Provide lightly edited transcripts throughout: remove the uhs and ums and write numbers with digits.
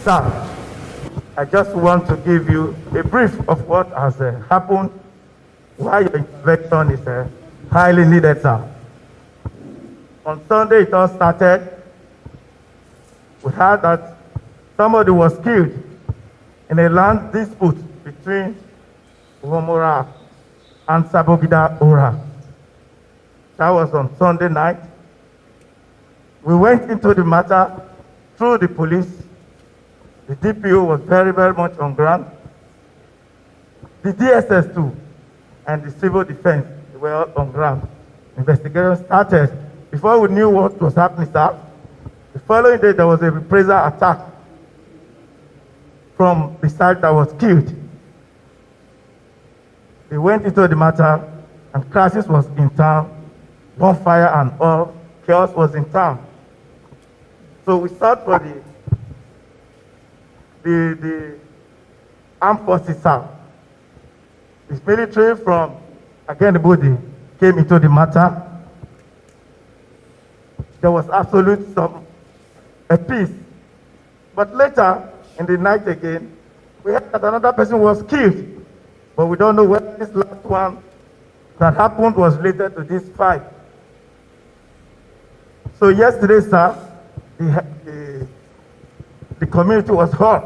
Sir, I just want to give you a brief of what has happened, why your intervention is highly needed, sir. On Sunday, it all started. We heard that somebody was killed in a land dispute between Womora and Sabogida Ora. That was on Sunday night. We went into the matter through the police. The DPO was very, very much on ground. The DSS too, and the civil defense were all on ground. Investigation started. Before we knew what was happening, sir, the following day there was a reprisal attack from the side that was killed. They went into the matter, and crisis was in town, bonfire and all, chaos was in town. So we sought for the armed forces, sir. The military from Agenibodi came into the matter. There was absolute a peace. But later, in the night again, we heard that another person was killed. But we don't know whether this last one that happened was related to this fight. So yesterday, sir, the community was hurt.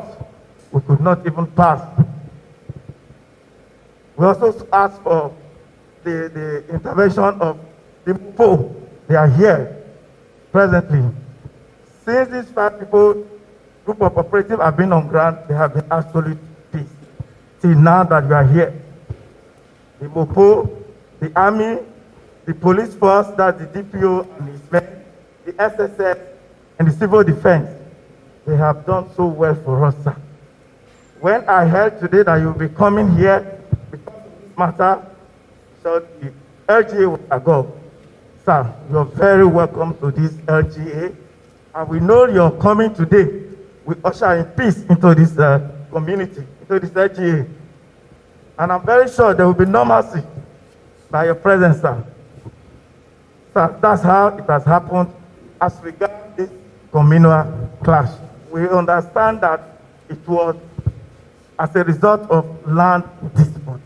We could not even pass. We also asked for the intervention of the PO. They are here presently. Since these 5 people, group of operatives have been on ground, they have been absolute peace. Till now that you are here. The MOPO, the army, the police force, that's the DPO and his men, the SSS, and the civil defense, they have done so well for us, sir. When I heard today that you'll be coming here because of this matter, so the LGA will go. Sir, you're very welcome to this LGA, and we know you're coming today. We usher in peace into this community, into this LGA. And I'm very sure there will be no mercy by your presence, sir. Sir, that's how it has happened as regards this communal clash. We understand that it was as a result of land dispute.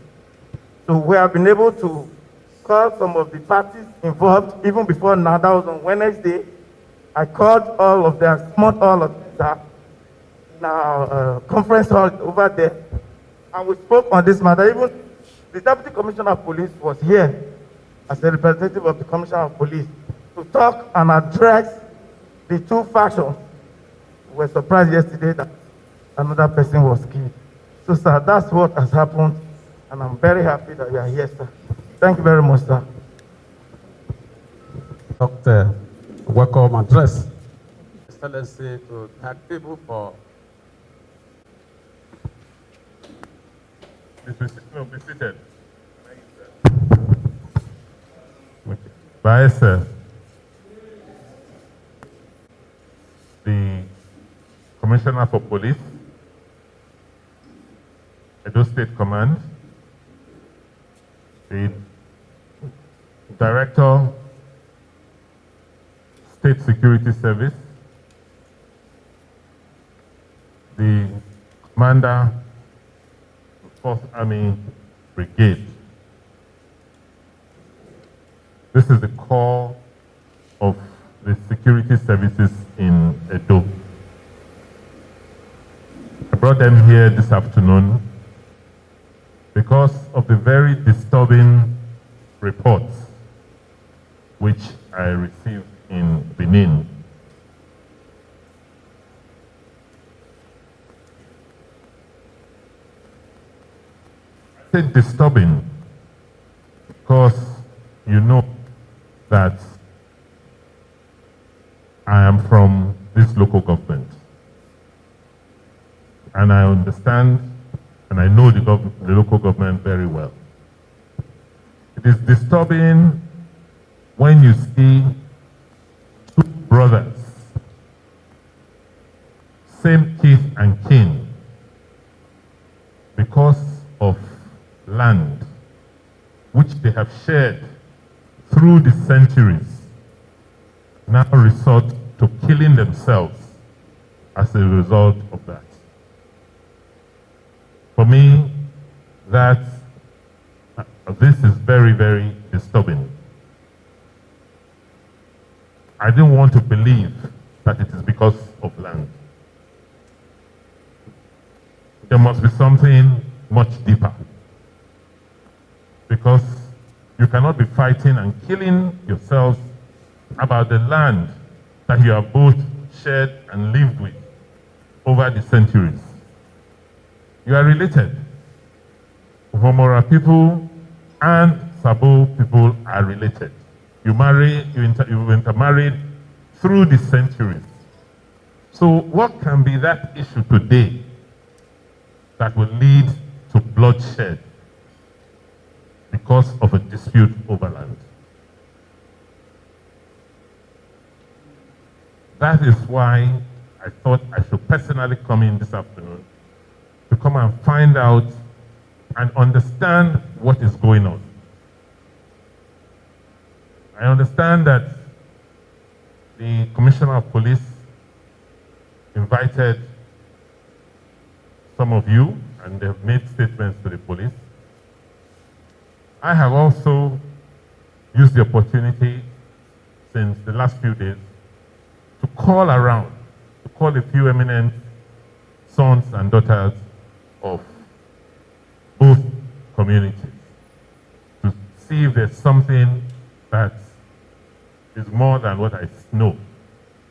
So we have been able to call some of the parties involved even before now. That was on Wednesday. I called all of them, summoned all of them in our conference hall over there, and we spoke on this matter. Even the Deputy Commissioner of Police was here as a representative of the Commissioner of Police to talk and address the 2 factions. We were surprised yesterday that another person was killed. So, sir, that's what has happened, and I'm very happy that you are here, sir. Thank you very much, sir. Dr. Welcome address. Excellency, to thank people for be seated. Vice, the Commissioner for Police, Edo State Command, the Director, State Security Service, the Commander, 4th Army Brigade. This is the core of the security services in Edo. I brought them here this afternoon because of the very disturbing reports which I received in Benin. I say disturbing because you know that I am from this local government, and I understand and I know the local government very well. It is disturbing when you see 2 brothers, same teeth and kin, because of land which they have shared through the centuries, now resort to killing themselves as a result of that. For me, this is very, very disturbing. I didn't want to believe that it is because of land. There must be something much deeper. Because you cannot be fighting and killing yourselves about the land that you have both shared and lived with over the centuries. You are related. Homora people and Sabo people are related. You intermarried through the centuries. So what can be that issue today that will lead to bloodshed because of a dispute over land? That is why I thought I should personally come in this afternoon to come and find out and understand what is going on. I understand that the Commissioner of Police invited some of you and they've made statements to the police. I have also used the opportunity since the last few days to call around, to call a few eminent sons and daughters of both communities to see if there's something that is more than what I know.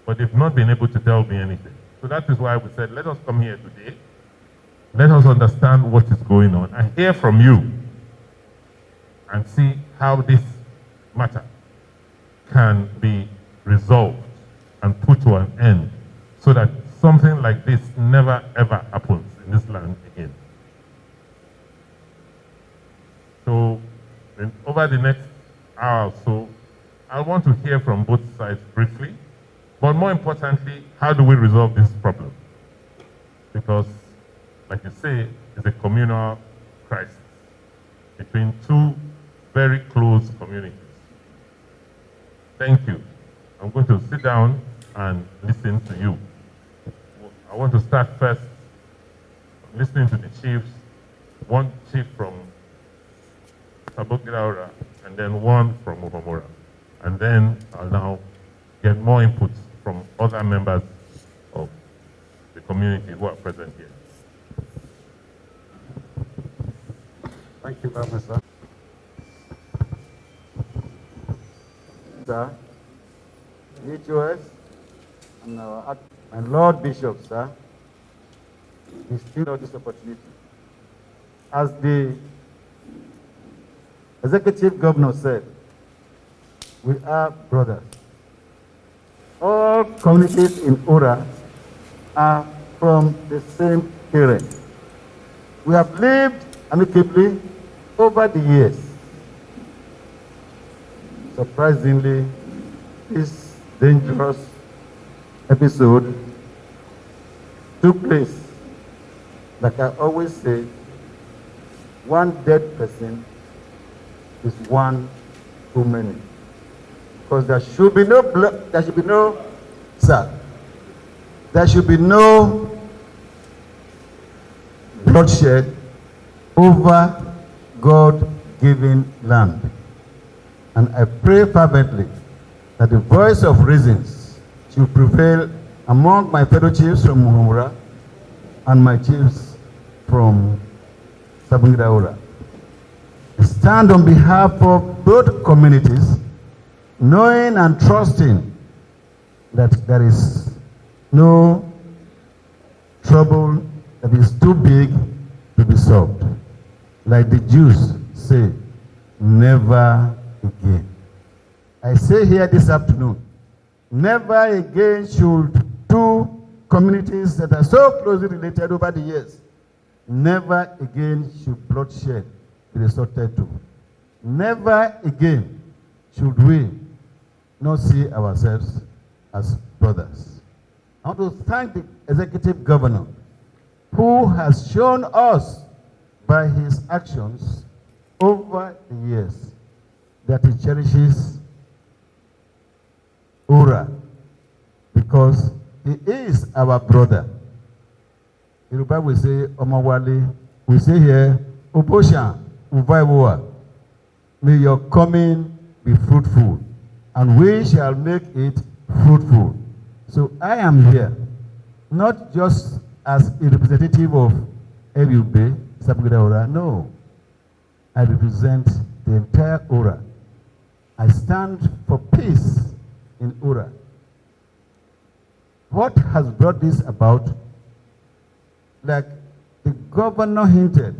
But they've not been able to tell me anything. So that is why we said, let us come here today. Let us understand what is going on and hear from you and see how this matter can be resolved and put to an end so that something like this never ever happens in this land again. So over the next hour or so, I want to hear from both sides briefly, but more importantly, how do we resolve this problem? Because, like you say, it's a communal crisis between two very close communities. Thank you. I'm going to sit down and listen to you. I want to start first listening to the chiefs, one chief from Sabogiraura and then one from Obamora. And then I'll now get more input from other members of the community who are present here. Thank you very much, sir. Sir, HOS and Lord Bishop, sir, we still have this opportunity. As the Executive Governor said, we are brothers. All communities in Ura are from the same parent. We have lived amicably over the years. Surprisingly, this dangerous episode took place. Like I always say, one dead person is one too many. Because there should be no blood, there should be no bloodshed over God-given land. And I pray fervently that the voice of reasons should prevail among my fellow chiefs from Muhumura and my chiefs from Sabungiraura. I stand on behalf of both communities, knowing and trusting that there is no trouble that is too big to be solved. Like the Jews say, never again. I say here this afternoon, never again should two communities that are so closely related over the years, never again should bloodshed be resorted to. Never again should we not see ourselves as brothers. I want to thank the Executive Governor who has shown us by his actions over the years that he cherishes Ura because He is our brother. Yoruba will say, Omawale. We say here, Obosha, Uvaiwoa. May your coming be fruitful, and we shall make it fruitful. So I am here, not just as a representative of Ebube, Sabugida Ora. No, I represent the entire Ora. I stand for peace in Ora. What has brought this about? Like the governor hinted,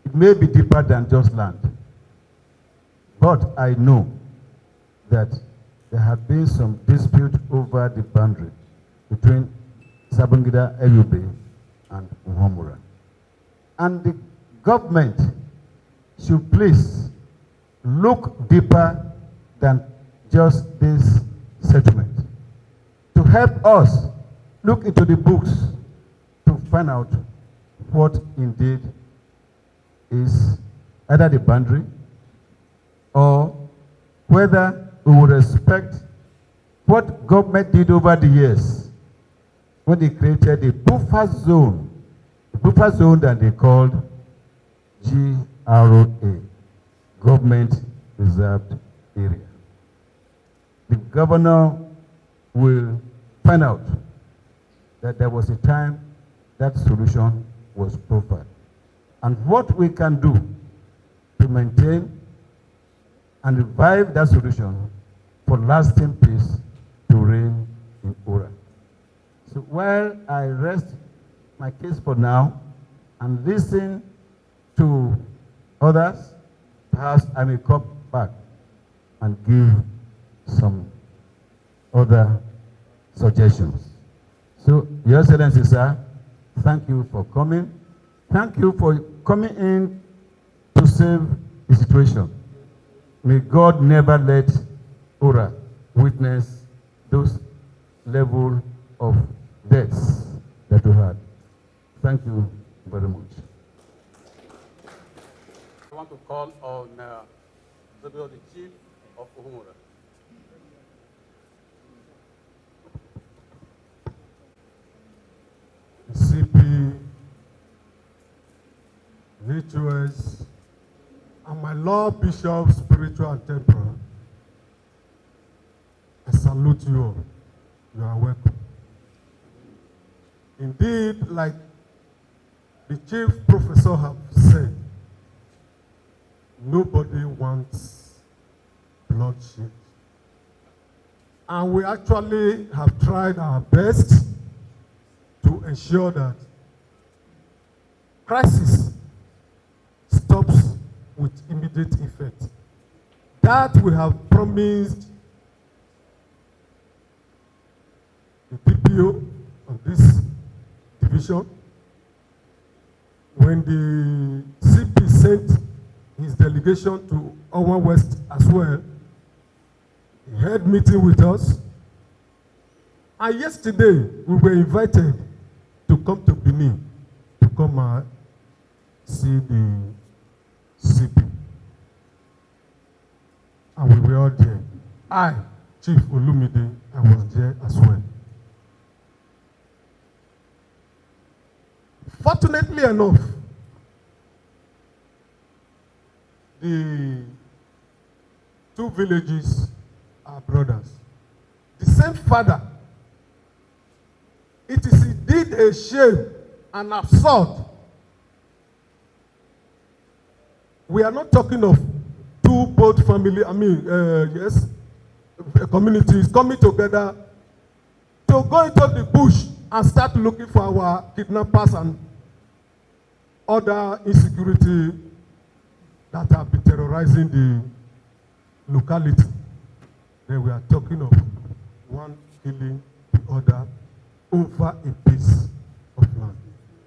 it may be deeper than just land. But I know that there have been some dispute over the boundary between Sabungida, Eyube, and Uhomura. And the government should please look deeper than just this settlement. To help us look into the books to find out what indeed is either the boundary or whether we will respect what government did over the years when they created a buffer zone that they called GROA, Government Reserved Area. The governor will find out that there was a time that solution was proffered. And what we can do to maintain and revive that solution for lasting peace to reign in Ora. So while I rest my case for now and listen to others, perhaps I may come back and give some other suggestions. So, Your Excellency, sir, thank you for coming. Thank you for coming in to save the situation. May God never let Ora witness those level of deaths that we had. Thank you very much. I want to call on the chief of Uhumura. CP, rituals, and my Lord Bishop, spiritual and temporal, I salute you all. You are welcome. Indeed, like the chief professor have said, nobody wants bloodshed. And we actually have tried our best to ensure that crisis stops with immediate effect. That we have promised the DPO of this division. When the CP sent his delegation to Owa West as well, he had meeting with us. And yesterday, we were invited to come to Benin to come and see the CP. And we were all there. I, Chief Olumide, I was there as well. Fortunately enough, the two villages are brothers. The same father. It is indeed a shame and absurd. We are not talking of two both family, communities coming together to go into the bush and start looking for our kidnappers and other insecurity that have been terrorizing the locality. Then we are talking of one killing the other over a piece of land.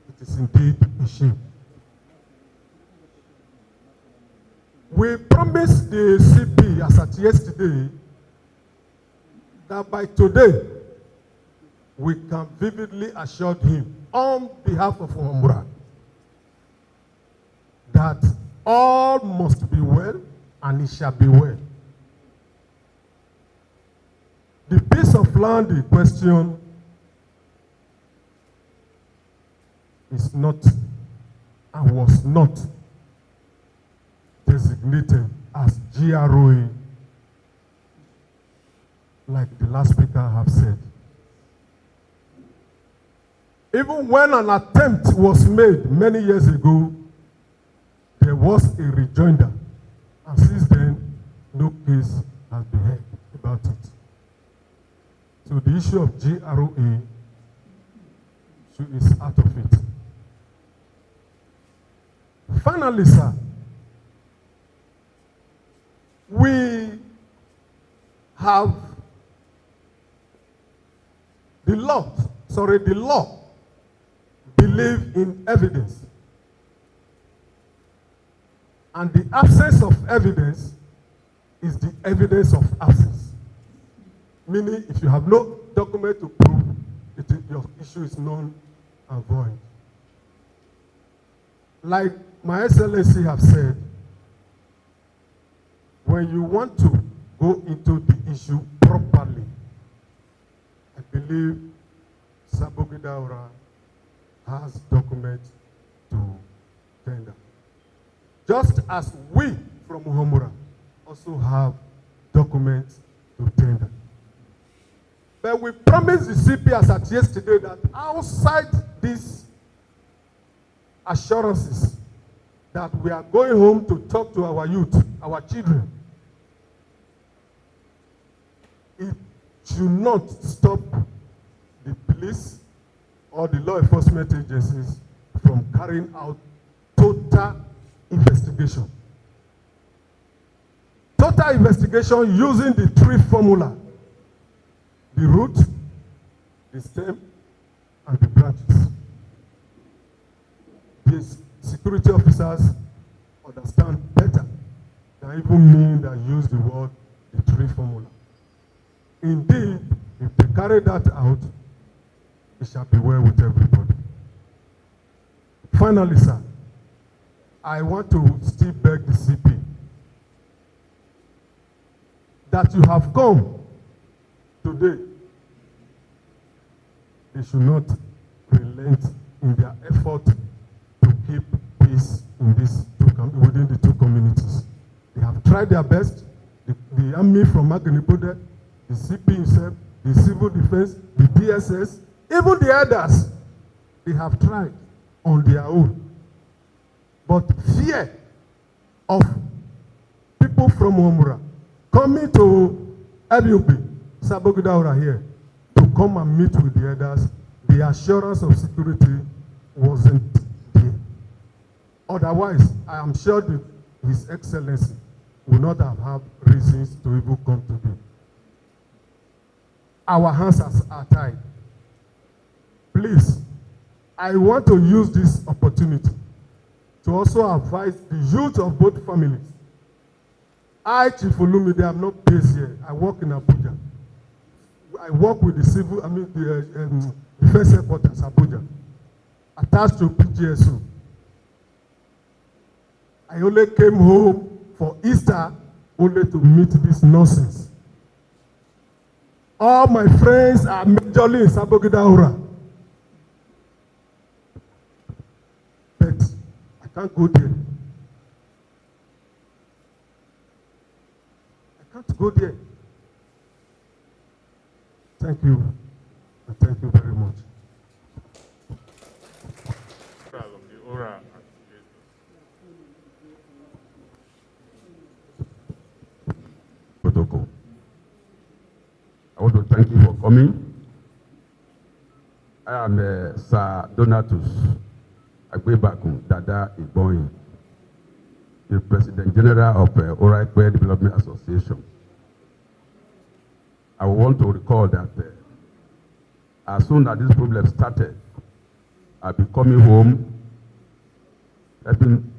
It is indeed a shame. We promised the CP as at yesterday that by today we can vividly assure him on behalf of Uhumura that all must be well and it shall be well. The piece of land in question is not and was not designated as GROA, like the last speaker have said. Even when an attempt was made many years ago, there was a rejoinder, and since then, no case has been heard about it. So the issue of GROA is out of it. Finally, sir, we have the law believe in evidence. And the absence of evidence is the evidence of absence. Meaning, if you have no document to prove it, your issue is null and void. Like my Excellency have said, when you want to go into the issue properly, I believe Sabogidaura has documents to tender. Just as we from Uhumura also have documents to tender. But we promised the CPS at yesterday that outside these assurances that we are going home to talk to our youth, our children, it should not stop the police or the law enforcement agencies from carrying out total investigation. Total investigation using the three formula: the root, the stem, and the branches. These security officers understand better than even me that use the word the three formula. Indeed, if they carry that out, it shall be well with everybody. Finally, sir, I want to still beg the CP that you have come today. They should not relent in their effort to keep peace in within the two communities. They have tried their best. The army from Magnipode, the CP himself, the civil defense, the DSS, even the others, they have tried on their own. But fear of people from Uhumura coming to LUB, Sabogidaura here, to come and meet with the others, the assurance of security wasn't there. Otherwise, I am sure that His Excellency would not have had reasons to even come today. Our hands are tied. Please, I want to use this opportunity to also advise the youth of both families. I, Chief Olumide, am not based here. I work in Abuja. I work with the defense headquarters, Abuja, attached to PGSO. I only came home for Easter only to meet this nonsense. All my friends are majorly in Sabogidaura. But I can't go there. I can't go there. Thank you. And thank you very much. Protocol. I want to thank you for coming. I am Sir Donatus Agbebakum Dada Igboyin, the President General of Oraikwe Development Association. I want to recall that as soon as this problem started, I'll be coming home, helping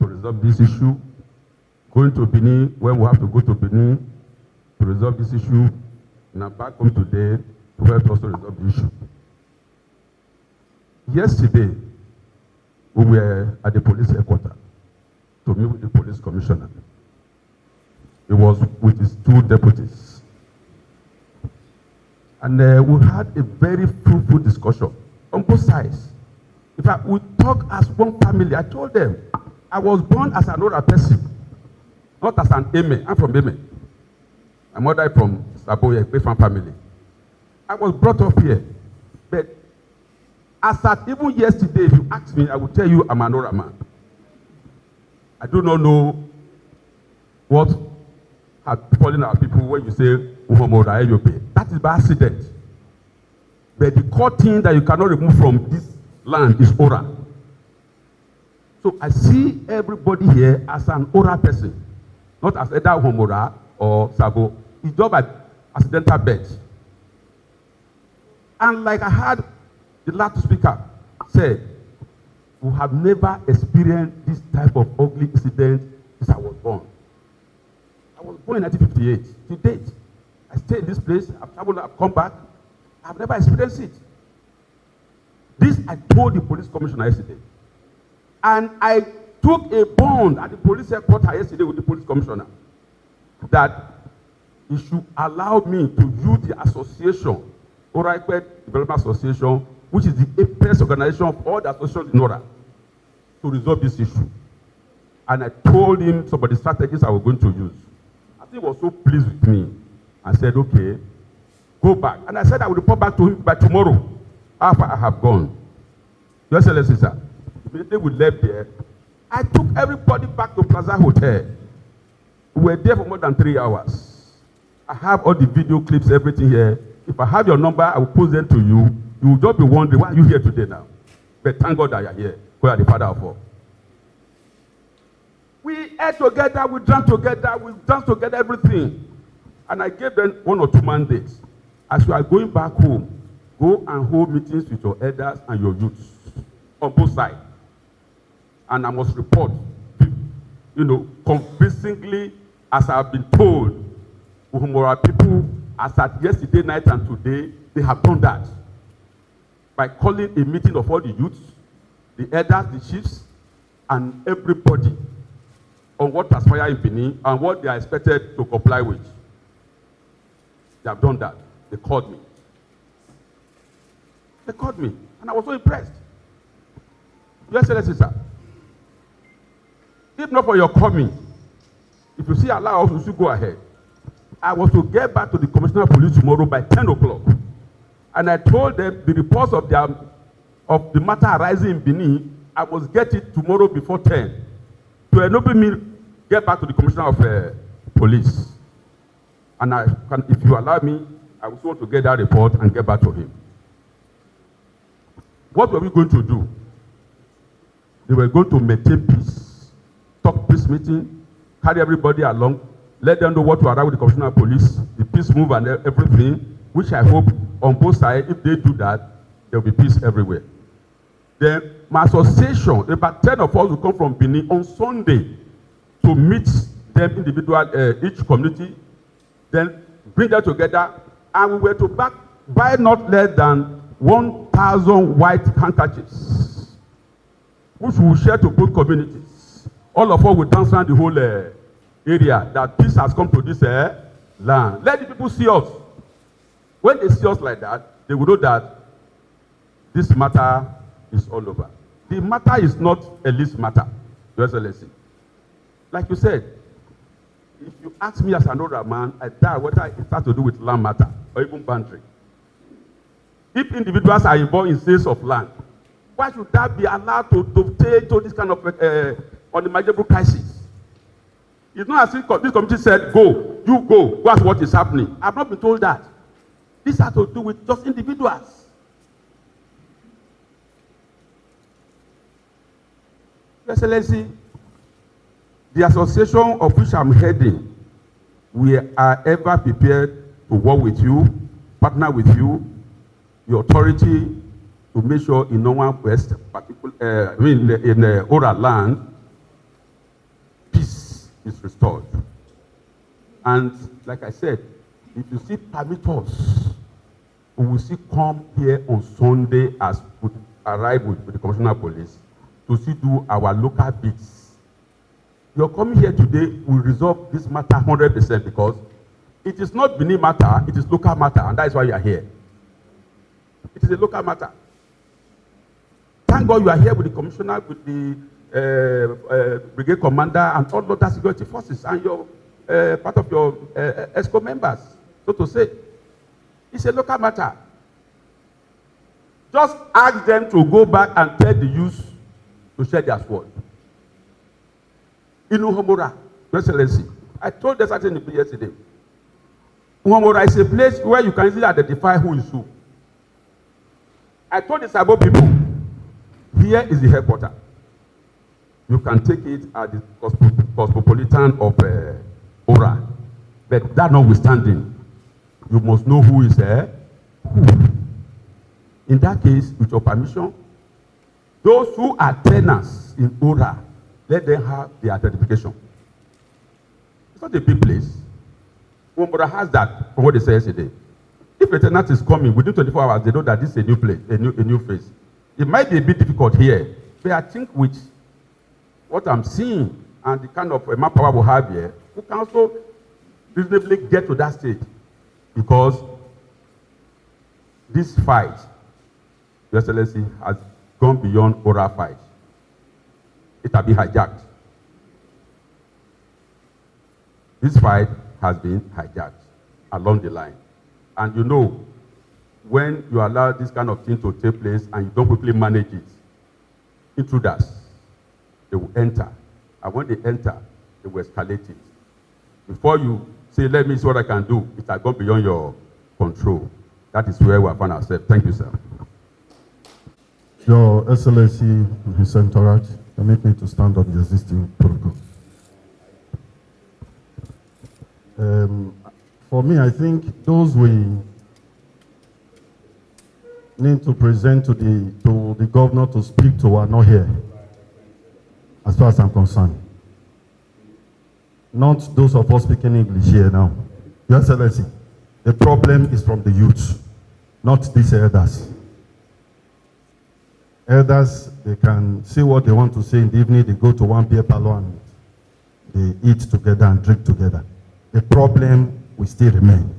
to resolve this issue, going to Benin when we have to go to Benin to resolve this issue, and I'm back home today to help also resolve the issue. Yesterday, we were at the police headquarters to meet with the police commissioner. He was with his two deputies. And we had a very fruitful discussion on both sides. In fact, we talk as one family. I told them, I was born as an older person, not as an Eme. I'm from Eme. My mother is from Saboya, Befan family. I was brought up here. But as at even yesterday, if you ask me, I will tell you I'm an older man. I do not know what has fallen our people when you say Uhomoda Eyope. That is by accident. But the core thing that you cannot remove from this land is Ora. So I see everybody here as an Ora person, not as either Uhomora or Sabo. It's just by accidental birth. And like I heard the last speaker said, we have never experienced this type of ugly incident since I was born. I was born in 1958. To date, I stay in this place. I've traveled, I've come back. I've never experienced it. This I told the police commissioner yesterday. And I took a bond at the police headquarters yesterday with the police commissioner that he should allow me to use the association, Oraikwe Development Association, which is the apex organization of all the associations in Ora, to resolve this issue. And I told him some of the strategies I was going to use. I think he was so pleased with me. I said, okay, go back. And I said I will report back to him by tomorrow after I have gone. Your Excellency, sir, immediately we left there, I took everybody back to Plaza Hotel. We were there for more than 3 hours. I have all the video clips, everything here. If I have your number, I will post them to you. You will just be wondering, why are you here today now? But thank God that you are here. We are the father of all. We ate together, we drank together, we danced together, everything. And I gave them 1 or 2 mandates. As you are going back home, go and hold meetings with your elders and your youths on both sides. And I must report, convincingly, as I have been told, Uhumora people, as at yesterday night and today, they have done that. By calling a meeting of all the youths, the elders, the chiefs, and everybody on what transpired in Benin and what they are expected to comply with. They have done that. They called me. They called me, and I was so impressed. Your Excellency, sir, if not for your coming, if you see allow us, you should go ahead. I was to get back to the Commissioner of Police tomorrow by 10 o'clock. And I told them the reports of the matter arising in Benin, I must get it tomorrow before 10. To enable me get back to the Commissioner of Police. And if you allow me, I will want to get that report and get back to him. What were we going to do? They were going to maintain peace, talk peace meeting, carry everybody along, let them know what to arrive with the Commissioner of Police, the peace move and everything, which I hope on both sides, if they do that, there will be peace everywhere. Then my association, about 10 of us will come from Benin on Sunday to meet them individual, each community, then bring them together, and we were to buy not less than 1,000 white handkerchiefs, which we will share to both communities. All of us will dance around the whole area that peace has come to this land. Let the people see us. When they see us like that, they will know that this matter is all over. The matter is not a least matter, Your Excellency. Like you said, if you ask me as an older man, I doubt whether it has to do with land matter or even boundary. If individuals are involved in sales of land, why should that be allowed to dovetail to this kind of unimaginable crisis? It's not as if this committee said, go, you go, watch what is happening. I've not been told that. This has to do with just individuals. Your Excellency, the association of which I'm heading, we are ever prepared to work with you, partner with you, your authority, to make sure in no one west, particularly in the Ora land, peace is restored. And like I said, if you see permit us, we will see come here on Sunday as we arrive with the Commissioner of Police to see do our local bits. Your coming here today will resolve this matter 100% because it is not Benin matter, it is local matter, and that is why you are here. It is a local matter. Thank God you are here with the commissioner, with the brigade commander, and all other security forces, and your part of your ESCO members, so to say. It's a local matter. Just ask them to go back and tell the youth to share their sword. In Uhomora, Your Excellency, I told the certain people yesterday, Uhomora is a place where you can easily identify who is who. I told the Sabo people, here is the headquarters. You can take it at the cosmopolitan of Ora. But that notwithstanding, you must know who is who. In that case, with your permission, those who are tenants in Ora, let them have the identification. It's not a big place. Umbra has that, from what they said yesterday. If a tenant is coming within 24 hours, they know that this is a new place, a new face. It might be a bit difficult here, but I think with what I'm seeing and the kind of manpower we have here, we can also reasonably get to that stage. Because this fight, Your Excellency, has gone beyond oral fight. It has been hijacked. This fight has been hijacked along the line. And you know, when you allow this kind of thing to take place and you don't quickly manage it, intruders, they will enter. And when they enter, they will escalate it. Before you say, let me see what I can do, it has gone beyond your control. That is where we find ourselves. Thank you, sir. Your Excellency and his entourage, permit me to stand on the existing protocol. For me, I think those we need to present to the governor to speak to are not here, as far as I'm concerned. Not those of us speaking English here now. Your Excellency, the problem is from the youth, not these elders. Elders, they can say what they want to say in the evening, they go to one beer parlor and they eat together and drink together. The problem will still remain.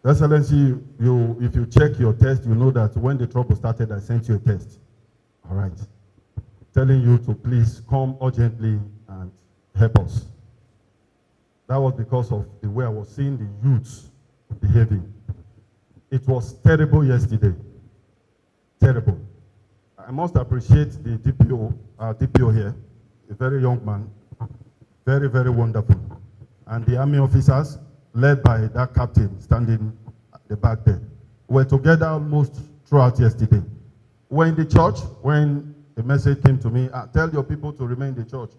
Your Excellency, if you check your test, you know that when the trouble started, I sent you a test. All right. Telling you to please come urgently and help us. That was because of the way I was seeing the youths behaving. It was terrible yesterday. Terrible. I must appreciate the DPO, DPO here, a very young man, very, very wonderful. And the army officers, led by that captain standing at the back there, were together almost throughout yesterday. We're in the church when the message came to me, tell your people to remain in the church.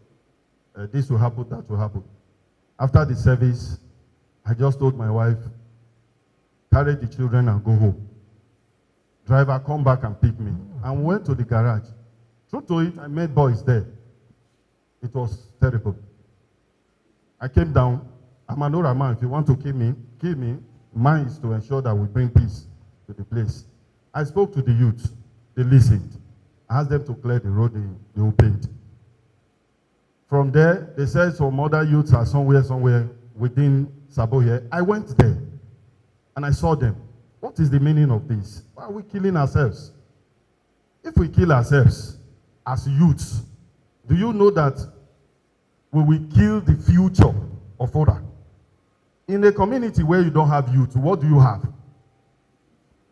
This will happen, that will happen. After the service, I just told my wife, carry the children and go home. Driver, come back and pick me. And we went to the garage. True to it, I met boys there. It was terrible. I came down. I'm an older man. If you want to kill me, kill me. Mine is to ensure that we bring peace to the place. I spoke to the youth. They listened. I asked them to clear the road. They obeyed. From there, they said some other youths are somewhere within Sabo here. I went there and I saw them. What is the meaning of this? Why are we killing ourselves? If we kill ourselves as youths, do you know that we will kill the future of Ora? In a community where you don't have youth, what do you have?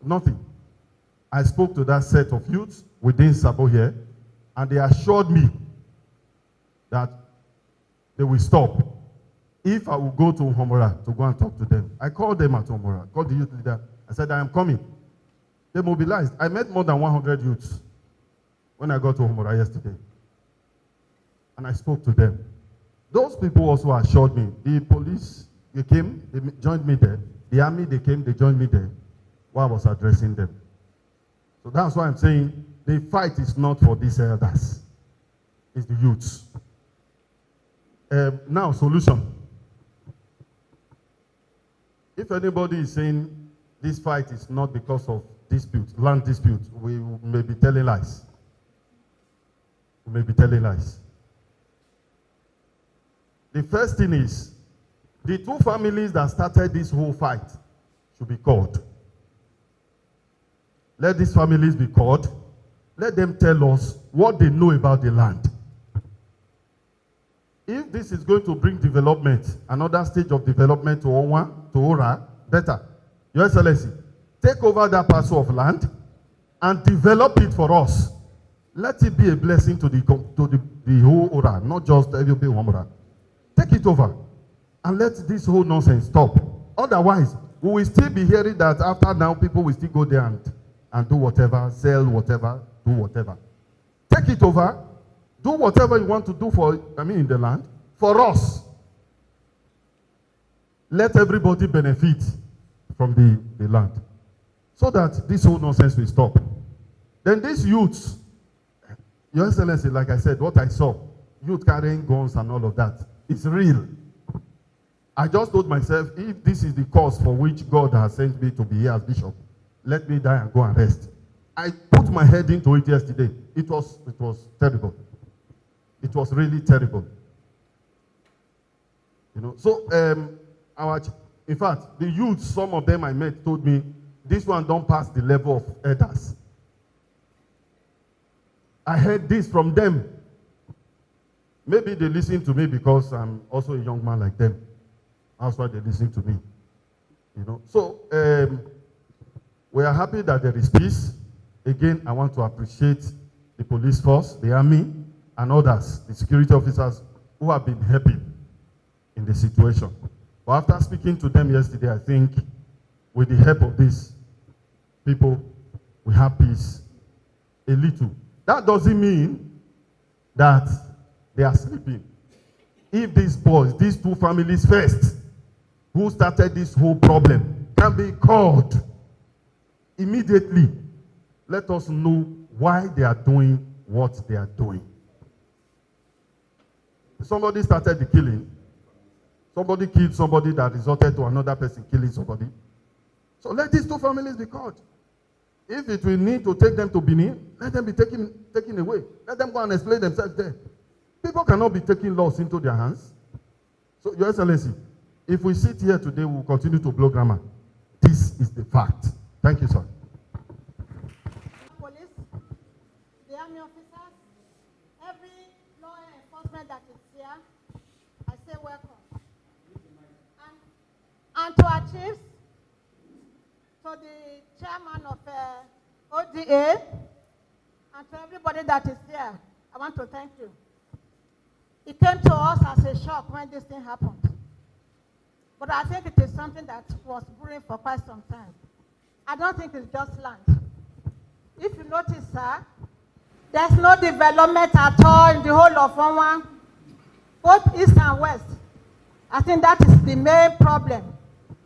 Nothing. I spoke to that set of youths within Sabo here, and they assured me that they will stop if I will go to Homora to go and talk to them. I called them at Homora, called the youth leader. I said, I am coming. They mobilized. I met more than 100 youths when I got to Homora yesterday. And I spoke to them. Those people also assured me. The police, they came, they joined me there. The army, they came, they joined me there while I was addressing them. So that's why I'm saying the fight is not for these elders. It's the youths. Now, solution. If anybody is saying this fight is not because of dispute, land dispute, we may be telling lies. We may be telling lies. The first thing is, the two families that started this whole fight should be called. Let these families be called. Let them tell us what they know about the land. If this is going to bring development, another stage of development to Onwa, to Ora, better. Your Excellency, take over that parcel of land and develop it for us. Let it be a blessing to the whole Ora, not just every Ora. Take it over and let this whole nonsense stop. Otherwise, we will still be hearing that after now people will still go there and do whatever, sell whatever, do whatever. Take it over. Do whatever you want to do in the land, for us. Let everybody benefit from the land, so that this whole nonsense will stop. Then these youths, Your Excellency, like I said, what I saw, youth carrying guns and all of that, it's real. I just told myself, if this is the cause for which God has sent me to be here as bishop, let me die and go and rest. I put my head into it yesterday. It was terrible. It was really terrible. You know, so in fact, the youth, some of them I met told me, this one don't pass the level of elders. I heard this from them. Maybe they listen to me because I'm also a young man like them. That's why they listen to me. You know, so we are happy that there is peace. Again, I want to appreciate the police force, the army, and others, the security officers who have been helping in the situation. But after speaking to them yesterday, I think with the help of these people, we have peace a little. That doesn't mean that they are sleeping. If these boys, these two families first, who started this whole problem, can be called immediately, let us know why they are doing what they are doing. Somebody started the killing. Somebody killed somebody that resulted to another person killing somebody. So let these two families be caught. If it will need to take them to Benin, let them be taken away. Let them go and explain themselves there. People cannot be taking laws into their hands. So, Your Excellency, if we sit here today, we will continue to blow grammar. This is the fact. Thank you, sir. Police, the army officers, every law enforcement that is here, I say welcome. And to our chiefs, to the chairman of ODA, and to everybody that is here, I want to thank you. It came to us as a shock when this thing happened. But I think it is something that was brewing for quite some time. I don't think it's just land. If you notice, sir, there's no development at all in the whole of Onwa, both east and west. I think that is the main problem.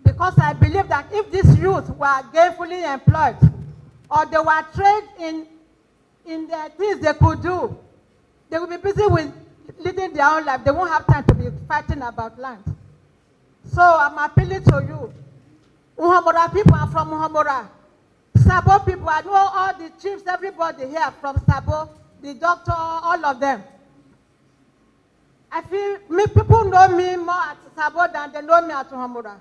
Because I believe that if these youth were gainfully employed, or they were trained in the things they could do, they would be busy with leading their own life. They won't have time to be fighting about land. So I'm appealing to you. Uhomora people are from Uhomora. Sabo people, I know all the chiefs, everybody here from Sabo, the doctor, all of them. I feel people know me more at Sabo than they know me at Uhomora.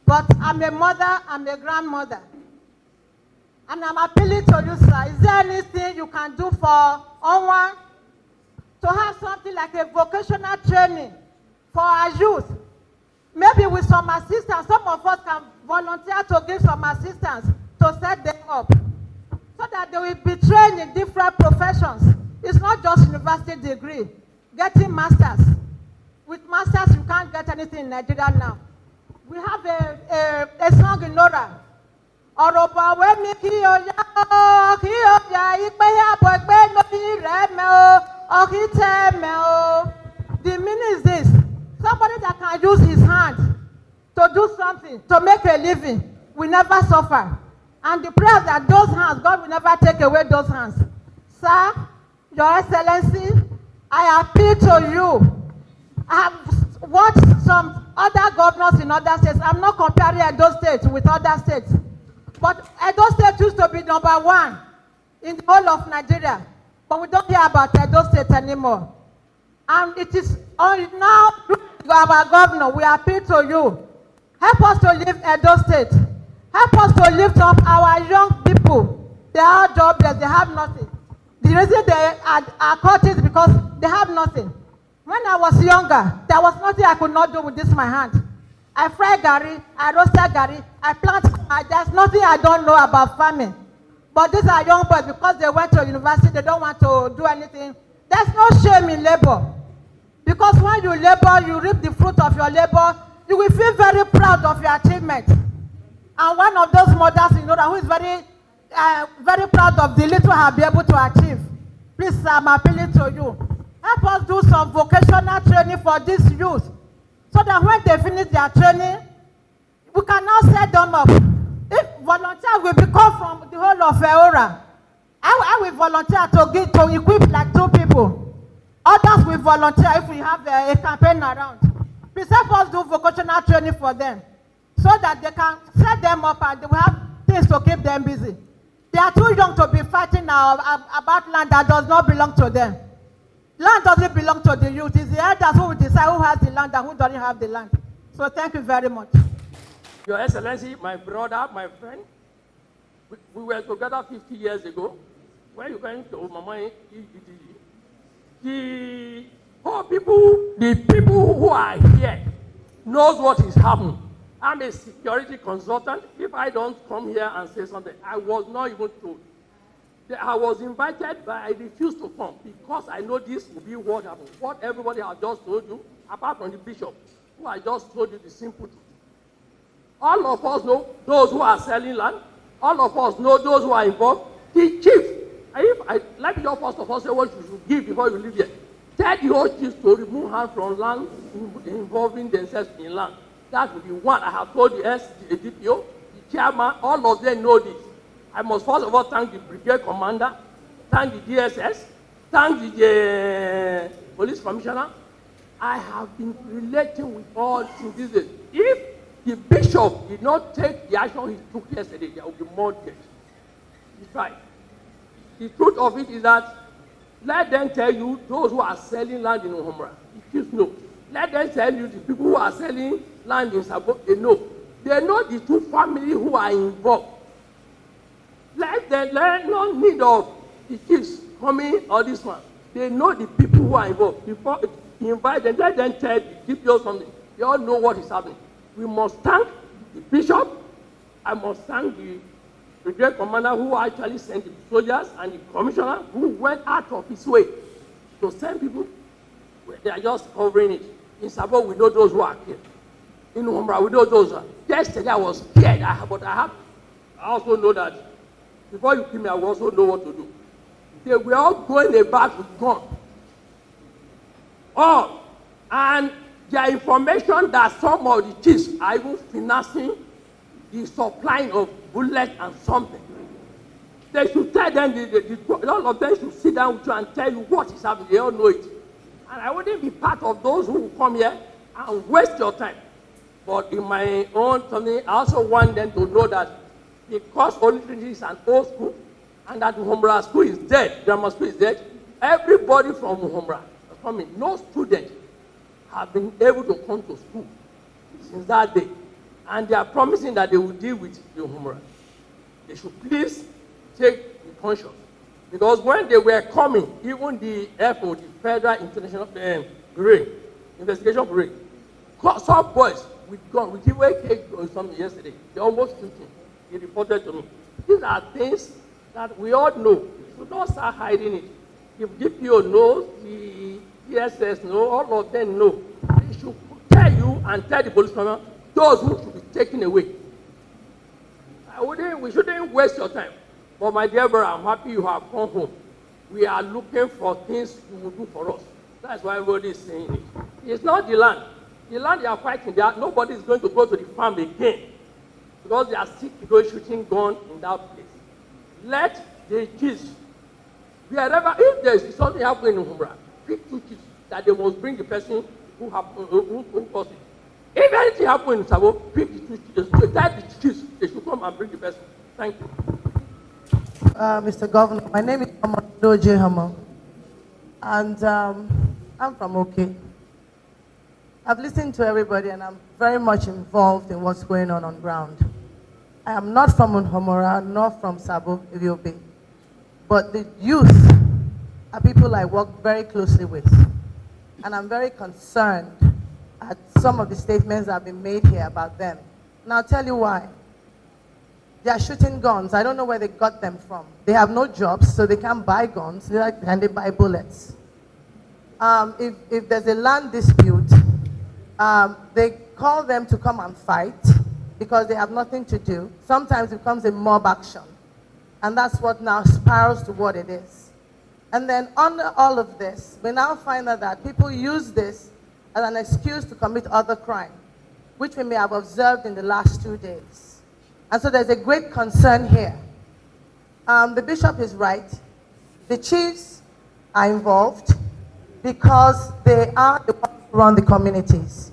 But I'm a mother, I'm a grandmother. And I'm appealing to you, sir. Is there anything you can do for Onwa to have something like a vocational training for our youth? Maybe with some assistance, some of us can volunteer to give some assistance to set them up so that they will be trained in different professions. It's not just university degree, getting masters. With masters, you can't get anything in Nigeria now. We have a song in Nora. Oroba we mi ki oya ipe ya bogbe no bi re me o okite me o. The meaning is this: somebody that can use his hand to do something, to make a living, will never suffer. And the prayer that those hands, God will never take away those hands. Sir, Your Excellency, I appeal to you. I have watched some other governors in other states. I'm not comparing Edo State with other states. But Edo State used to be number 1 in the whole of Nigeria. But we don't hear about Edo State anymore. And it is now, our governor, we appeal to you. Help us to lift Edo State. Help us to lift up our young people, they are jobless, they have nothing. The reason they are caught is because they have nothing. When I was younger, there was nothing I could not do with this my hand. I fry gari, I roasted gari, I plant corn. There's nothing I don't know about farming. But these are young boys, because they went to university, they don't want to do anything. There's no shame in labor. Because when you labor, you reap the fruit of your labor, you will feel very proud of your achievement. And one of those mothers, who is very proud of the little I have been able to achieve. Please, I'm appealing to you. Help us do some vocational training for these youth, so that when they finish their training, we can now set them up. If volunteers will become from the whole of Eora, I will volunteer to equip like 2 people. Others will volunteer if we have a campaign around. Please help us do vocational training for them, so that they can set them up and they will have things to keep them busy. They are too young to be fighting now about land that does not belong to them. Land doesn't belong to the youth. It's the elders who will decide who has the land and who doesn't have the land. So thank you very much. Your Excellency, my brother, my friend, we were together 50 years ago. When you came to Mama, the people who are here knows what is happening. I'm a security consultant. If I don't come here and say something, I was not even told. I was invited, but I refused to come because I know this will be what happened. What everybody has just told you, apart from the bishop, who I just told you the simple truth. All of us know those who are selling land. All of us know those who are involved. The chief, let me just first of all say what you should give before you leave here. Tell the whole chiefs to remove hands from land involving themselves in land. That will be one. I have told the DPO, the chairman, all of them know this. I must first of all thank the brigade commander, thank the DSS, thank the police commissioner. I have been relating with all since this day. If the bishop did not take the action he took yesterday, there will be more death. He's right. The truth of it is that, let them tell you, those who are selling land in Ohomra, the chiefs know. Let them tell you, the people who are selling land in Sabo, they know. They know the 2 families who are involved. Let no need of the chiefs coming or this one. They know the people who are involved. Before you invite them, let them tell the DPO something. They all know what is happening. We must thank the bishop. I must thank the brigade commander who actually sent the soldiers and the commissioner who went out of his way to send people. They are just covering it. In Sabo, we know those who are killed. In Umbra, we know those who are. Yesterday, I was scared, but I also know that before you kill me, I also know what to do. They were all going about with guns. All. And their information that some of the chiefs are even financing the supplying of bullets and something. They should tell them, all of them should sit down with you and tell you what is happening. They all know it. And I wouldn't be part of those who will come here and waste your time. But in my own something, I also want them to know that because Holy Trinity is an old school, and that Muhumbra school is dead, grammar school is dead, everybody from Muhumbra is coming. No student have been able to come to school since that day. And they are promising that they will deal with the Muhumbra. They should please take the conscience. Because when they were coming, even the FO, the Federal International Bureau, Investigation Bureau, some boys with guns, with AK or something yesterday, they almost killed him. He reported to me. These are things that we all know. We should not start hiding it. If DPO knows, the DSS know, all of them know. They should tell you and tell the police commander those who should be taken away. We shouldn't waste your time. But my dear brother, I'm happy you have come home. We are looking for things you will do for us. That's why everybody is saying it. It's not the land. The land they are fighting, nobody is going to go to the farm again. Because they are sick to go shooting gun in that place. Let the chiefs, wherever, if there is something happening in Umbra, pick 2 chiefs that they must bring the person who caused it. If anything happens in Sabo, pick the 2 chiefs. Tell the chiefs they should come and bring the person. Thank you. Mr. Governor, my name is Doje Hammer, and I'm from OK. I've listened to everybody, and I'm very much involved in what's going on ground. I am not from Unhomora, nor from Sabo, Ibiobe. But the youth are people I work very closely with. And I'm very concerned at some of the statements that have been made here about them. And I'll tell you why. They are shooting guns. I don't know where they got them from. They have no jobs, so they can't buy guns, and they buy bullets. If there's a land dispute, they call them to come and fight because they have nothing to do. Sometimes it becomes a mob action. And that's what now spirals to what it is. And then under all of this, we now find out that people use this as an excuse to commit other crime, which we may have observed in the last 2 days. And so there's a great concern here. The bishop is right. The chiefs are involved because they are the ones who run the communities.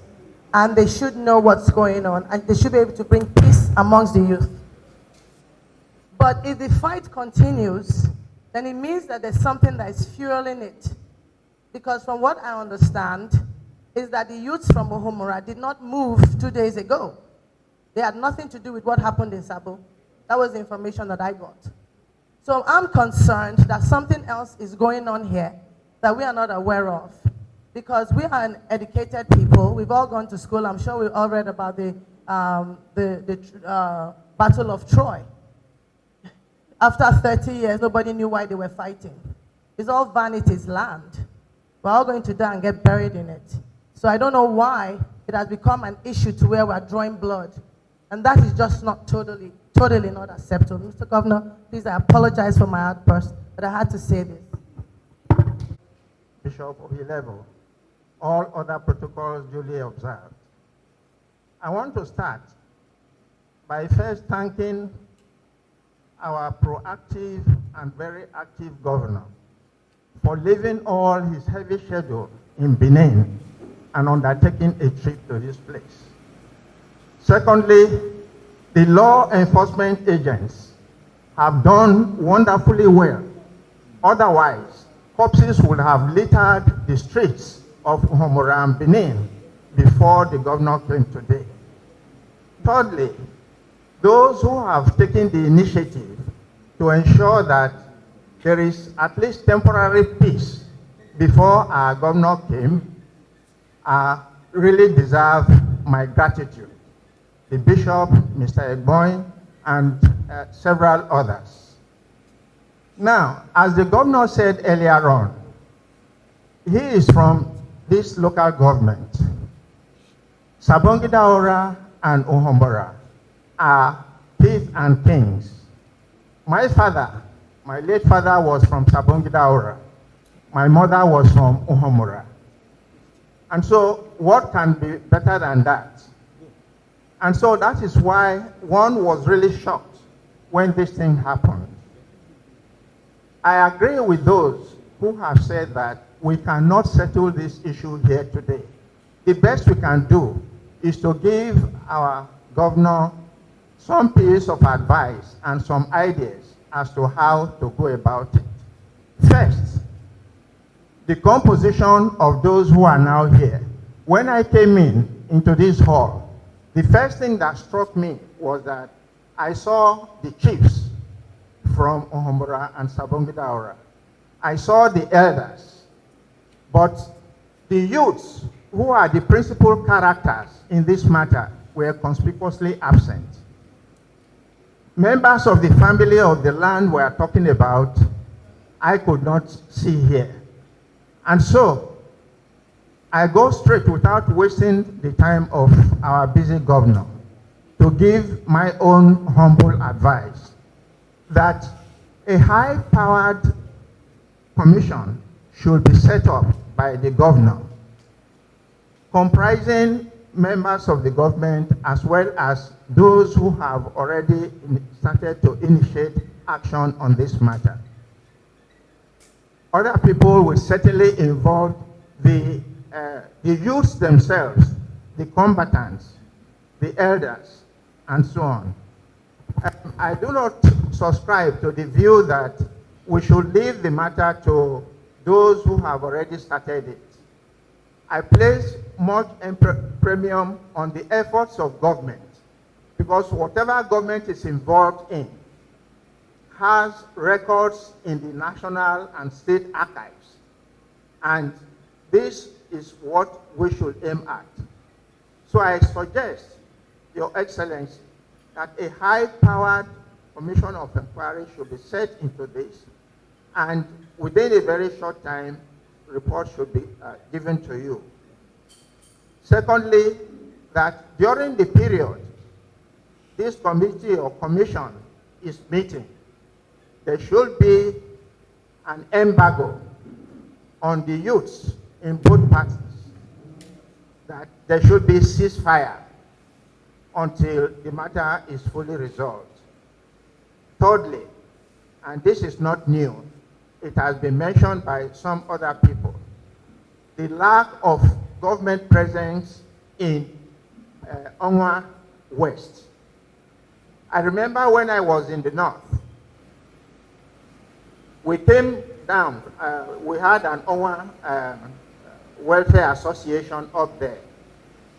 And they should know what's going on, and they should be able to bring peace amongst the youth. But if the fight continues, then it means that there's something that is fueling it. Because from what I understand, is that the youths from Ohomora did not move 2 days ago. They had nothing to do with what happened in Sabo. That was the information that I got. So I'm concerned that something else is going on here that we are not aware of. Because we are an educated people. We've all gone to school. I'm sure we've all read about the Battle of Troy. After 30 years, nobody knew why they were fighting. It's all vanity's land. We're all going to die and get buried in it. So I don't know why it has become an issue to where we're drawing blood. And that is just not totally not acceptable. Mr. Governor, please, I apologize for my outburst, but I had to say this. Bishop of level, all other protocols duly observed. I want to start by first thanking our proactive and very active governor for leaving all his heavy schedule in Benin and undertaking a trip to this place. Secondly, the law enforcement agents have done wonderfully well. Otherwise, corpses would have littered the streets of Uhomora and Benin before the governor came today. Thirdly, those who have taken the initiative to ensure that there is at least temporary peace before our governor came really deserve my gratitude. The bishop, Mr. Egboin, and several others. Now, as the governor said earlier on, he is from this local government. Sabongida Ora and Uhomora are kings and kings. My father, my late father, was from Sabongida Ora. My mother was from Uhomora. And so what can be better than that? And so that is why one was really shocked when this thing happened. I agree with those who have said that we cannot settle this issue here today. The best we can do is to give our governor some piece of advice and some ideas as to how to go about it. First, the composition of those who are now here. When I came into this hall, the first thing that struck me was that I saw the chiefs from Uhomora and Sabongida Ora. I saw the elders, but the youths, who are the principal characters in this matter, were conspicuously absent. Members of the family of the land we are talking about, I could not see here. And so, I go straight without wasting the time of our busy governor to give my own humble advice that a high-powered commission should be set up by the governor, comprising members of the government as well as those who have already started to initiate action on this matter. Other people will certainly involve the youths themselves, the combatants, the elders, and so on. I do not subscribe to the view that we should leave the matter to those who have already started it. I place much premium on the efforts of government because whatever government is involved in has records in the national and state archives. And this is what we should aim at. So I suggest, Your Excellency, that a high-powered commission of inquiry should be set into this, and within a very short time, report should be given to you. Secondly, that during the period this committee or commission is meeting, there should be an embargo on the youths in both parties, that there should be ceasefire until the matter is fully resolved. Thirdly, and this is not new, it has been mentioned by some other people, the lack of government presence in Onwa West. I remember when I was in the north, we came down, we had an Onwa Welfare Association up there.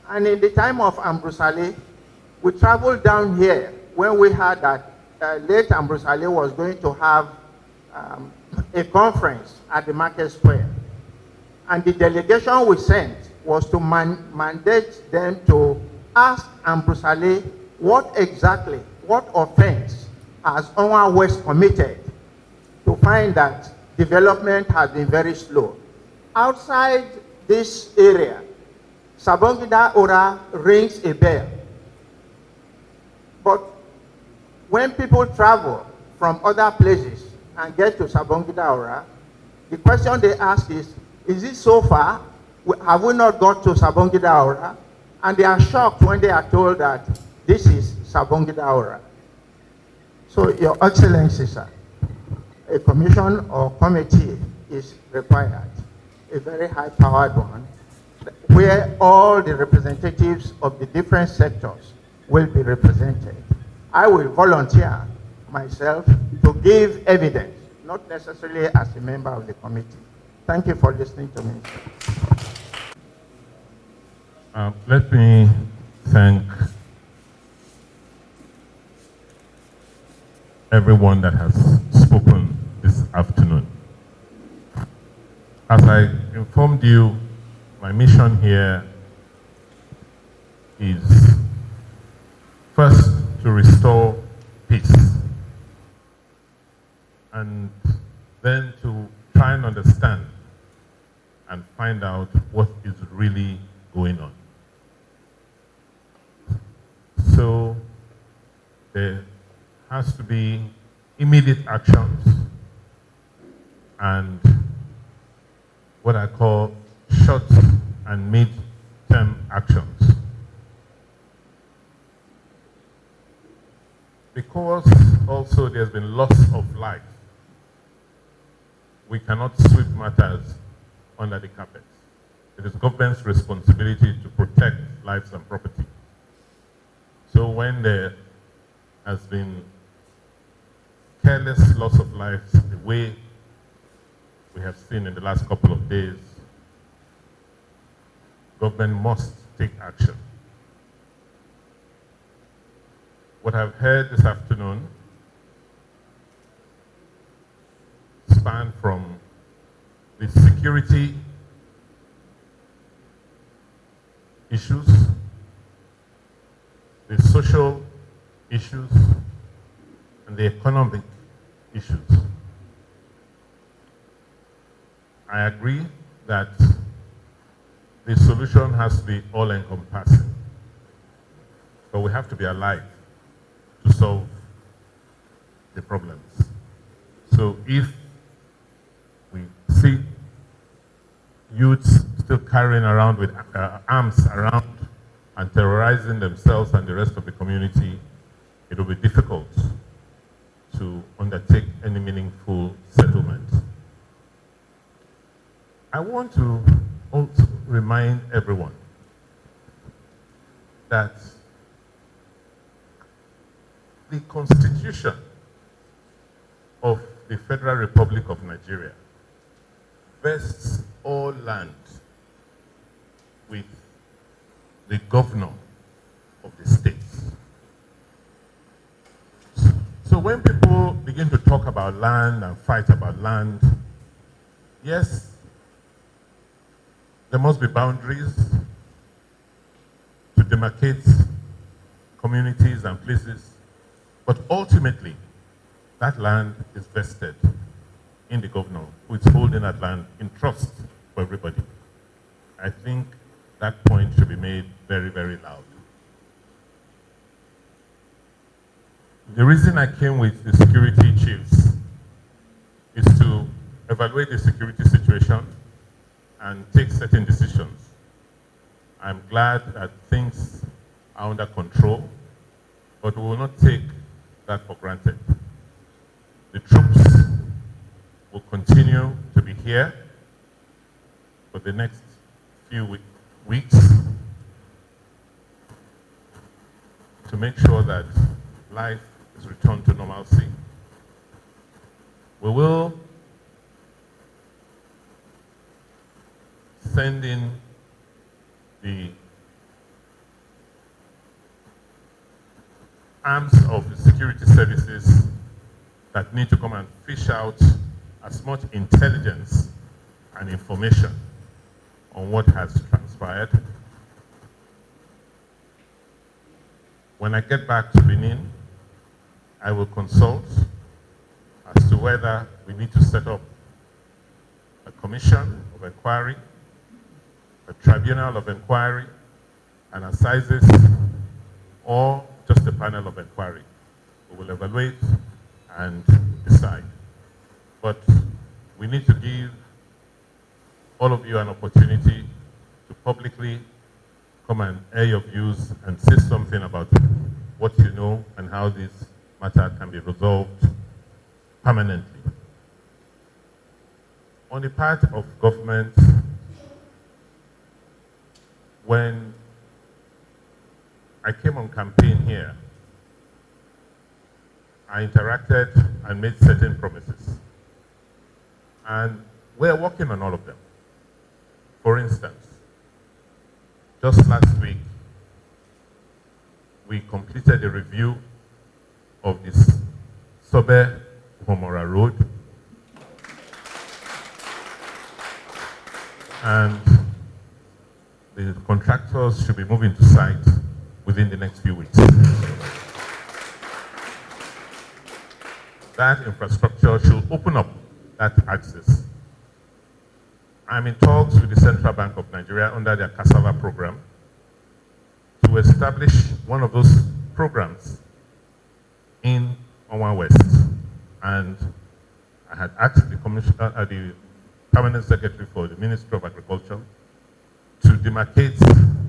And in the time of Ambrosale, we traveled down here when we heard that late Ambrosale was going to have a conference at the Market Square. And the delegation we sent was to mandate them to ask Ambrosale what offense has Onwa West committed to find that development has been very slow. Outside this area, Sabongida Ora rings a bell. But when people travel from other places and get to Sabongida Ora, the question they ask is it so far? Have we not got to Sabongida Ora? And they are shocked when they are told that this is Sabongida Ora. So, Your Excellency, sir, a commission or committee is required, a very high-powered one, where all the representatives of the different sectors will be represented. I will volunteer myself to give evidence, not necessarily as a member of the committee. Thank you for listening to me. Let me thank everyone that has spoken this afternoon. As I informed you, my mission here is first to restore peace, and then to try and understand and find out what is really going on. So there has to be immediate actions and what I call short and mid-term actions. Because also there's been loss of life, we cannot sweep matters under the carpet. It is government's responsibility to protect lives and property. So when there has been careless loss of lives, the way we have seen in the last couple of days, government must take action. What I've heard this afternoon span from the security issues, the social issues, and the economic issues. I agree that the solution has to be all-encompassing, but we have to be alive to solve the problems. So if we see youths still carrying around with arms around and terrorizing themselves and the rest of the community, it will be difficult to undertake any meaningful settlement. I want to also remind everyone that the Constitution of the Federal Republic of Nigeria vests all land with the governor of the states. So when people begin to talk about land and fight about land, yes, there must be boundaries to demarcate communities and places, but ultimately, that land is vested in the governor who is holding that land in trust for everybody. I think that point should be made very, very loud. The reason I came with the security chiefs is to evaluate the security situation and take certain decisions. I'm glad that things are under control, but we will not take that for granted. The troops will continue to be here for the next few weeks to make sure that life is returned to normalcy. We will send in the arms of the security services that need to come and fish out as much intelligence and information on what has transpired. When I get back to Benin, I will consult as to whether we need to set up a commission of inquiry, a tribunal of inquiry, an assizes, or just a panel of inquiry. We will evaluate and decide. But we need to give all of you an opportunity to publicly come and air your views and say something about what you know and how this matter can be resolved permanently. On the part of government, when I came on campaign here, I interacted and made certain promises. And we're working on all of them. For instance, just last week, we completed a review of this Sobe Homora Road. And the contractors should be moving to site within the next few weeks. That infrastructure should open up that access. I'm in talks with the Central Bank of Nigeria under their cassava program to establish one of those programs in Onwa West. And I had asked the the Permanent Secretary for the Ministry of Agriculture to demarcate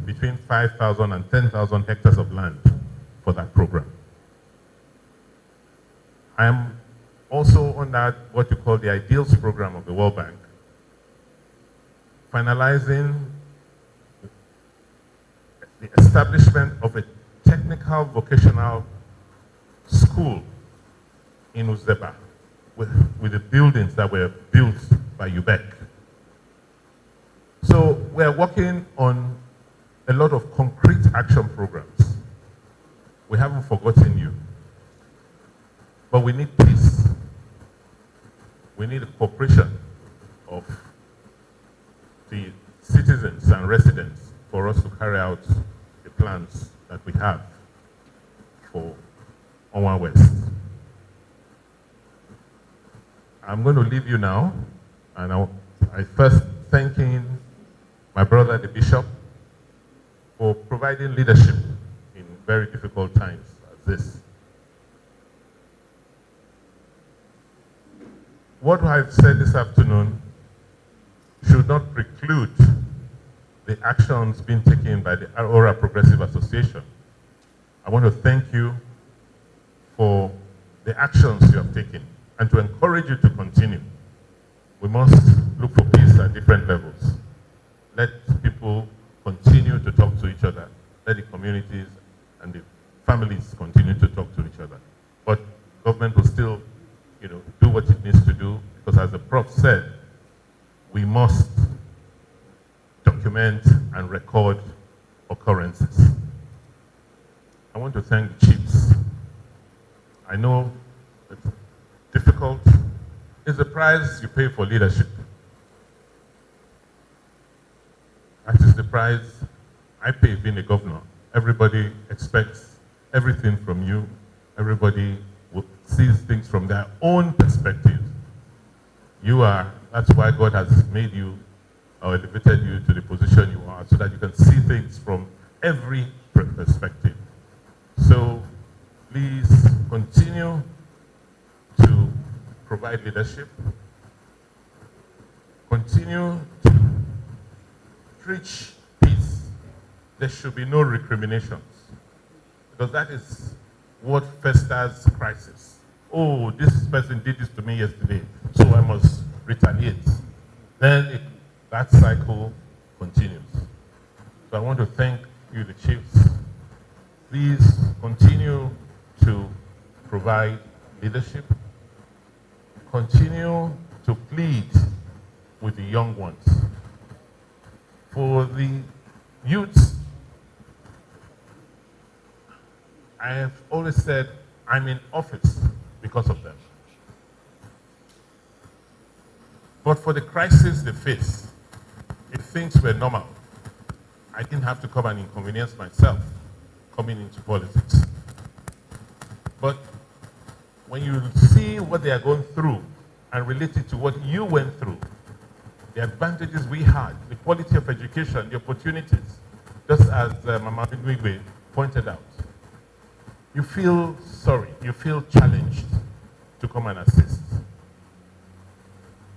between 5,000 and 10,000 hectares of land for that program. I'm also on that, what you call the Ideals program of the World Bank, finalizing the establishment of a technical vocational school in Uzeba with the buildings that were built by UBEC. So we're working on a lot of concrete action programs. We haven't forgotten you. But we need peace. We need the cooperation of the citizens and residents for us to carry out the plans that we have for Onwa West. I'm going to leave you now, and I first thanking my brother, the bishop, for providing leadership in very difficult times as this. What I've said this afternoon should not preclude the actions being taken by the Aurora Progressive Association. I want to thank you for the actions you have taken and to encourage you to continue. We must look for peace at different levels. Let people continue to talk to each other. Let the communities and the families continue to talk to each other. But government will still, do what it needs to do, because as the Prof said, we must document and record occurrences. I want to thank the chiefs. I know It's difficult. It's the price you pay for leadership. That is the price I pay being a governor. Everybody expects everything from you. Everybody sees things from their own perspective. That's why God has made you or elevated you to the position you are, so that you can see things from every perspective. So please continue to provide leadership. Continue to preach peace. There should be no recriminations, because that is what festers crisis. Oh, this person did this to me yesterday, so I must retaliate. Then that cycle continues. So I want to thank you, the chiefs. Please continue to provide leadership. Continue to plead with the young ones. For the youths, I have always said I'm in office because of them. But for the crisis they face, if things were normal, I didn't have to come and inconvenience myself coming into politics. But when you see what they are going through and relate it to what you went through, the advantages we had, the quality of education, the opportunities, just as Mama Nwigwe pointed out, you feel sorry, you feel challenged to come and assist.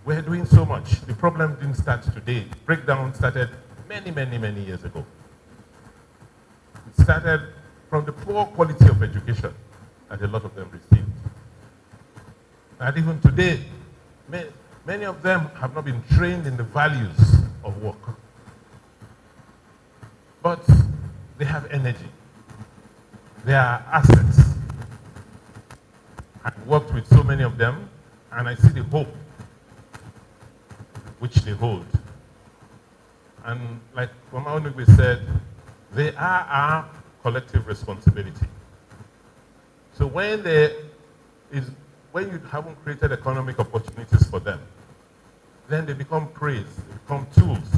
We're doing so much. The problem didn't start today. Breakdown started many, many, many years ago. It started from the poor quality of education that a lot of them received. And even today, many of them have not been trained in the values of work. But they have energy. They are assets. I've worked with so many of them, and I see the hope which they hold. And like Mama Onugbe said, they are our collective responsibility. So when you haven't created economic opportunities for them, then they become praise, they become tools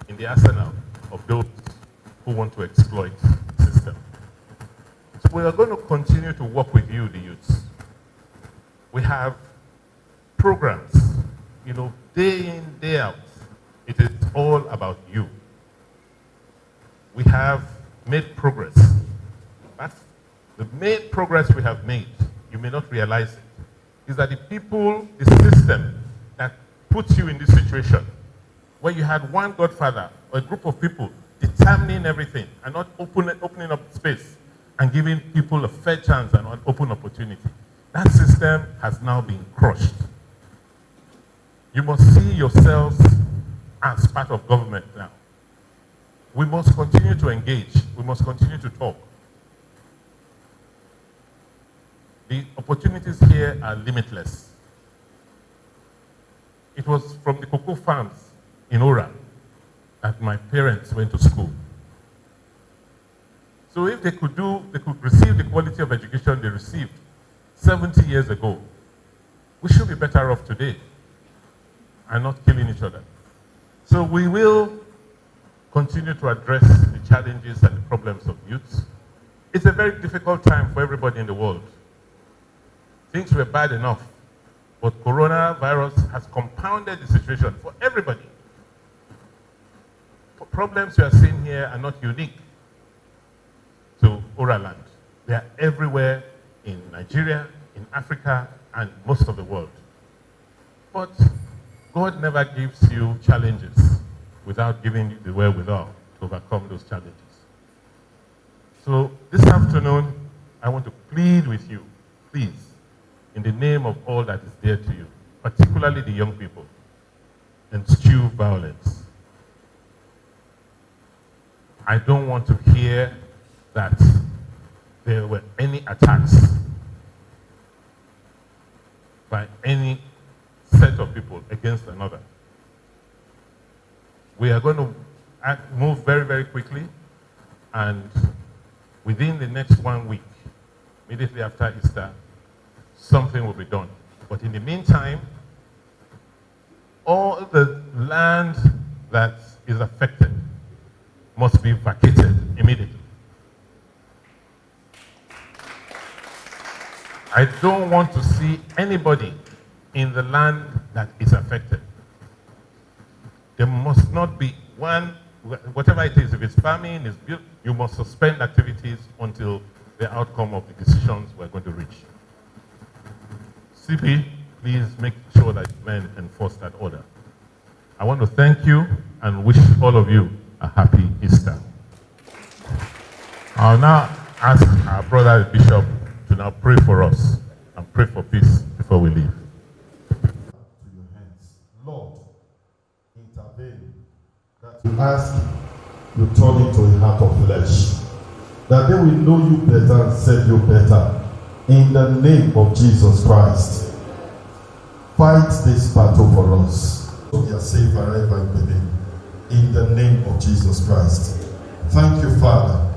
in the arsenal of those who want to exploit the system. So we are going to continue to work with you, the youths. We have programs, day in, day out. It is all about you. We have made progress. That's the main progress we have made. You may not realize it. Is that the system that puts you in this situation, where you had one godfather or a group of people determining everything and not opening up space and giving people a fair chance and an open opportunity. That system has now been crushed. You must see yourselves as part of government now. We must continue to engage. We must continue to talk. The opportunities here are limitless. It was from the cocoa farms in Ora that my parents went to school. So if they could receive the quality of education they received 70 years ago, we should be better off today and not killing each other. So we will continue to address the challenges and the problems of youths. It's a very difficult time for everybody in the world. Things were bad enough, but coronavirus has compounded the situation for everybody. The problems you are seeing here are not unique to Oraland. They are everywhere in Nigeria, in Africa, and most of the world. But God never gives you challenges without giving you the wherewithal to overcome those challenges. So this afternoon, I want to plead with you, please, in the name of all that is dear to you, particularly the young people, eschew violence. I don't want to hear that there were any attacks by any set of people against another. We are going to move very, very quickly, and within the next 1 week, immediately after Easter, something will be done. But in the meantime, all the land that is affected must be vacated immediately. I don't want to see anybody in the land that is affected. There must not be one, whatever it is, if it's farming, it's built, you must suspend activities until the outcome of the decisions we're going to reach. CP, please make sure that men enforce that order. I want to thank you and wish all of you a happy Easter. I'll now ask our brother Bishop to now pray for us and pray for peace before we leave. To your hands. Lord, intervene. That you ask, you turn into a heart of flesh. That they will know you better and serve you better. In the name of Jesus Christ. Fight this battle for us. So we are safe wherever we live. In the name of Jesus Christ. Thank you, Father.